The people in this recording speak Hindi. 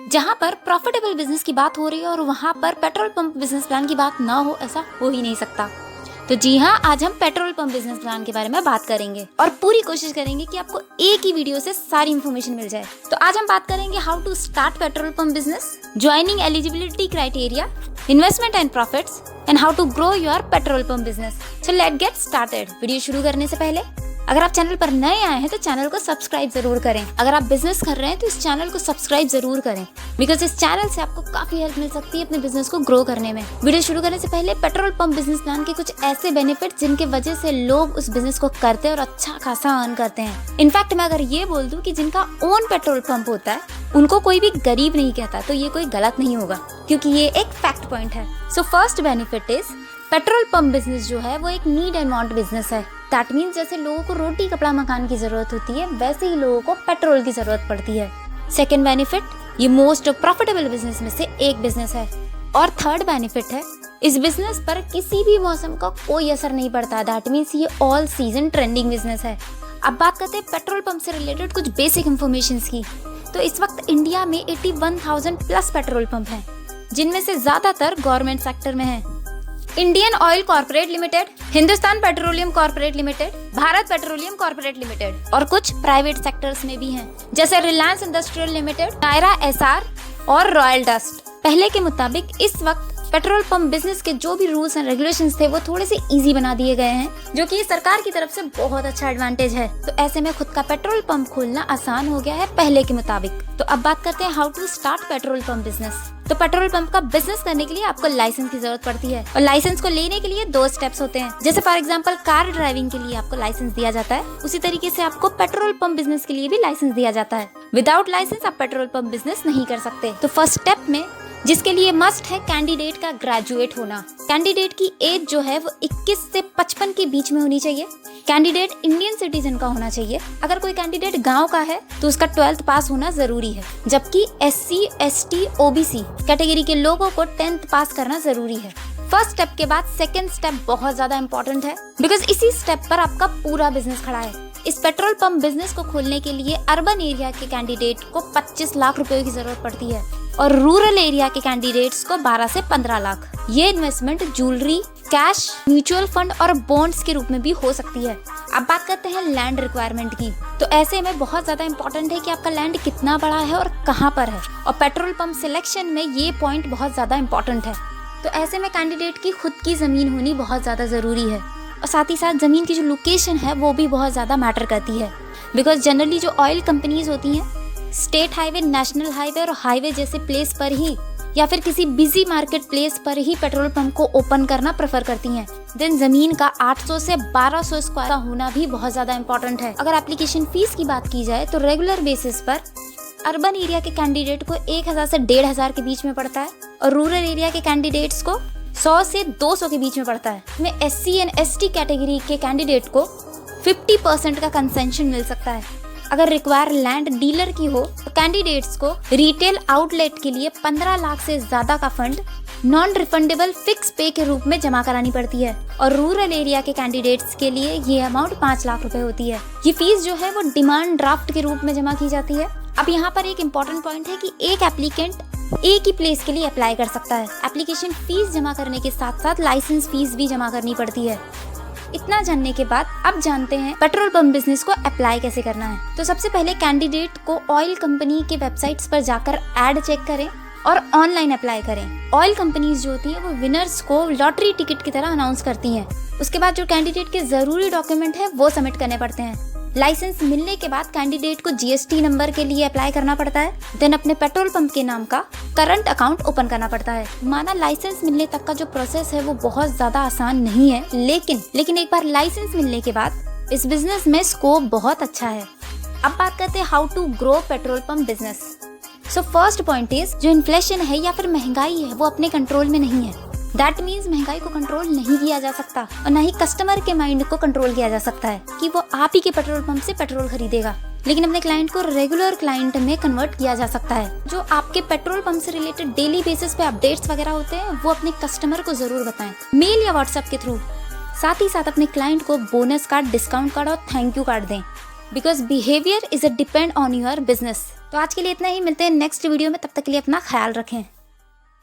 जहाँ पर प्रॉफिटेबल बिजनेस की बात हो रही है और वहाँ पर पेट्रोल पंप बिजनेस प्लान की बात ना हो, ऐसा हो ही नहीं सकता। तो जी हाँ, आज हम पेट्रोल पंप बिजनेस प्लान के बारे में बात करेंगे और पूरी कोशिश करेंगे कि आपको एक ही वीडियो से सारी इन्फॉर्मेशन मिल जाए। तो आज हम बात करेंगे how to start petrol pump business, joining eligibility criteria, investment and profits and how to grow your petrol pump business. So let's get started. Video शुरू करने से पहले अगर आप चैनल पर नए आए हैं तो चैनल को सब्सक्राइब जरूर करें। अगर आप बिजनेस कर रहे हैं तो इस चैनल को सब्सक्राइब जरूर करें, बिकॉज इस चैनल से आपको काफी हेल्प मिल सकती है अपने बिजनेस को ग्रो करने में। वीडियो शुरू करने से पहले पेट्रोल पंप बिजनेस प्लान के कुछ ऐसे बेनिफिट जिनके वजह से लोग उस बिजनेस को करते हैं और अच्छा खासा अर्न करते हैं। इनफैक्ट मैं अगर ये बोल दूं कि जिनका ओन पेट्रोल पंप होता है उनको कोई भी गरीब नहीं कहता, तो ये कोई गलत नहीं होगा, क्योंकि ये एक फैक्ट पॉइंट है। So first benefit is petrol pump business जो है वो एक नीड एंड वांट बिजनेस है। दैट मीन्स जैसे लोगों को रोटी कपड़ा मकान की जरूरत होती है, वैसे ही लोगों को पेट्रोल की जरूरत पड़ती है। सेकेंड बेनिफिट, ये मोस्ट प्रॉफिटेबल बिजनेस में से एक बिजनेस है। और थर्ड बेनिफिट है, इस बिजनेस पर किसी भी मौसम का कोई असर नहीं पड़ता। दैट मीन्स ये ऑल सीजन ट्रेंडिंग बिजनेस है। अब बात करते हैं पेट्रोल पंप से रिलेटेड कुछ बेसिक इन्फॉर्मेशन की। तो इस वक्त इंडिया में 81,000 प्लस पेट्रोल पंप हैं, जिनमें से ज्यादातर गवर्नमेंट सेक्टर में है। Indian Oil corporate limited, Hindustan petroleum corporate limited, Bharat petroleum corporate limited और कुछ प्राइवेट सेक्टर्स में भी हैं, जैसे Reliance industrial limited, Nayara SR और रॉयल डस्ट। पहले के मुताबिक इस वक्त पेट्रोल पंप बिजनेस के जो भी रूल्स एंड रेगुलेशंस थे वो थोड़े से इजी बना दिए गए हैं, जो कि सरकार की तरफ से बहुत अच्छा एडवांटेज है। तो ऐसे में खुद का पेट्रोल पंप खोलना आसान हो गया है पहले के मुताबिक। तो अब बात करते हैं how to start petrol pump business. तो पेट्रोल पंप का बिजनेस करने के लिए आपको लाइसेंस की जरूरत पड़ती है, और लाइसेंस को लेने के लिए 2 स्टेप्स होते हैं। जैसे फॉर एग्जांपल कार ड्राइविंग के लिए आपको लाइसेंस दिया जाता है, उसी तरीके से आपको पेट्रोल पंप बिजनेस के लिए भी लाइसेंस दिया जाता है। विदाउट लाइसेंस आप पेट्रोल पंप बिजनेस नहीं कर सकते। तो फर्स्ट स्टेप में जिसके लिए मस्ट है कैंडिडेट का ग्रेजुएट होना। कैंडिडेट की एज जो है वो 21 से 55 के बीच में होनी चाहिए। कैंडिडेट इंडियन सिटीजन का होना चाहिए। अगर कोई कैंडिडेट गांव का है तो उसका 12th पास होना जरूरी है, जबकि SC, ST, OBC कैटेगरी के लोगों को 10th पास करना जरूरी है। फर्स्ट स्टेप के बाद सेकंड स्टेप बहुत ज्यादा इंपॉर्टेंट है, बिकॉज इसी स्टेप पर आपका पूरा बिजनेस खड़ा है। इस पेट्रोल पंप बिजनेस को खोलने के लिए अर्बन एरिया के कैंडिडेट को 25 लाख रुपए की जरूरत पड़ती है और रूरल एरिया के कैंडिडेट्स को 12 से 15 लाख। ये investment jewellery, cash, mutual fund और बॉन्ड्स के रूप में भी हो सकती है। अब बात करते हैं लैंड रिक्वायरमेंट की। तो ऐसे में बहुत ज्यादा इंपॉर्टेंट है कि आपका लैंड कितना बड़ा है और कहाँ पर है, और पेट्रोल पंप सिलेक्शन में ये पॉइंट बहुत ज्यादा इंपॉर्टेंट है। तो ऐसे में कैंडिडेट की खुद की जमीन होनी बहुत ज्यादा जरूरी है, और साथ ही साथ जमीन की जो लोकेशन है वो भी बहुत ज्यादा मैटर करती है, बिकॉज जनरली जो ऑयल कंपनीज होती हैं स्टेट हाईवे, नेशनल हाईवे और हाईवे जैसे प्लेस पर ही या फिर किसी बिजी मार्केट प्लेस पर ही पेट्रोल पंप को ओपन करना प्रेफर करती हैं। देन जमीन का 800 से 1200 स्क्वायर का होना भी बहुत ज्यादा इंपॉर्टेंट है। अगर एप्लीकेशन फीस की बात की जाए तो रेगुलर बेसिस पर अर्बन एरिया के कैंडिडेट को 1000 से 1500 के बीच में पड़ता है, और रूरल एरिया के कैंडिडेट्स को 100 से 200 के बीच में पड़ता है। में SC एंड ST कैटेगरी के कैंडिडेट को 50% का कंसेशन मिल सकता है। अगर रिक्वायर लैंड डीलर की हो तो कैंडिडेट्स को रिटेल आउटलेट के लिए 15 लाख से ज्यादा का फंड नॉन रिफंडेबल फिक्स पे के रूप में जमा करानी पड़ती है, और रूरल एरिया के कैंडिडेट्स के लिए ये अमाउंट 5 लाख रुपए होती है। ये फीस जो है वो डिमांड ड्राफ्ट के रूप में जमा की जाती है। अब यहाँ पर एक इम्पोर्टेंट पॉइंट है कि एक एप्लीकेंट एक ही प्लेस के लिए अप्लाई कर सकता है। एप्लीकेशन फीस जमा करने के साथ साथ लाइसेंस फीस भी जमा करनी पड़ती है। इतना जानने के बाद अब जानते हैं पेट्रोल पंप बिजनेस को अप्लाई कैसे करना है। तो सबसे पहले कैंडिडेट को ऑयल कंपनी के वेबसाइट्स पर जाकर एड चेक करें और ऑनलाइन अप्लाई करें। ऑयल कंपनीज जो होती हैं वो विनर्स को लॉटरी टिकट की तरह अनाउंस करती हैं। उसके बाद जो कैंडिडेट के जरूरी डॉक्यूमेंट है वो सबमिट करने पड़ते हैं। लाइसेंस मिलने के बाद कैंडिडेट को GST नंबर के लिए अप्लाई करना पड़ता है। देन अपने पेट्रोल पंप के नाम का करंट अकाउंट ओपन करना पड़ता है। माना लाइसेंस मिलने तक का जो प्रोसेस है वो बहुत ज्यादा आसान नहीं है, लेकिन एक बार लाइसेंस मिलने के बाद इस बिजनेस में स्कोप बहुत अच्छा है। अब बात करते हैं how to grow petrol pump business. So first point is जो इन्फ्लेशन है या फिर महंगाई है वो अपने कंट्रोल में नहीं है। दैट मीन्स महंगाई को कंट्रोल नहीं किया जा सकता, और न ही कस्टमर के माइंड को कंट्रोल किया जा सकता है कि वो आप ही के पेट्रोल पंप से पेट्रोल खरीदेगा। लेकिन अपने क्लाइंट को रेगुलर क्लाइंट में कन्वर्ट किया जा सकता है। जो आपके पेट्रोल पंप से रिलेटेड डेली बेसिस पे अपडेट्स वगैरह होते हैं वो अपने कस्टमर को जरूर बताएं, मेल या व्हाट्सएप के थ्रू। साथ ही साथ अपने क्लाइंट को बोनस कार्ड, डिस्काउंट कार्ड और थैंक यू कार्ड दें, because behaviour is a depend on your business. तो आज के लिए इतना ही, मिलते हैं नेक्स्ट वीडियो में, तब तक के लिए अपना ख्याल रखें।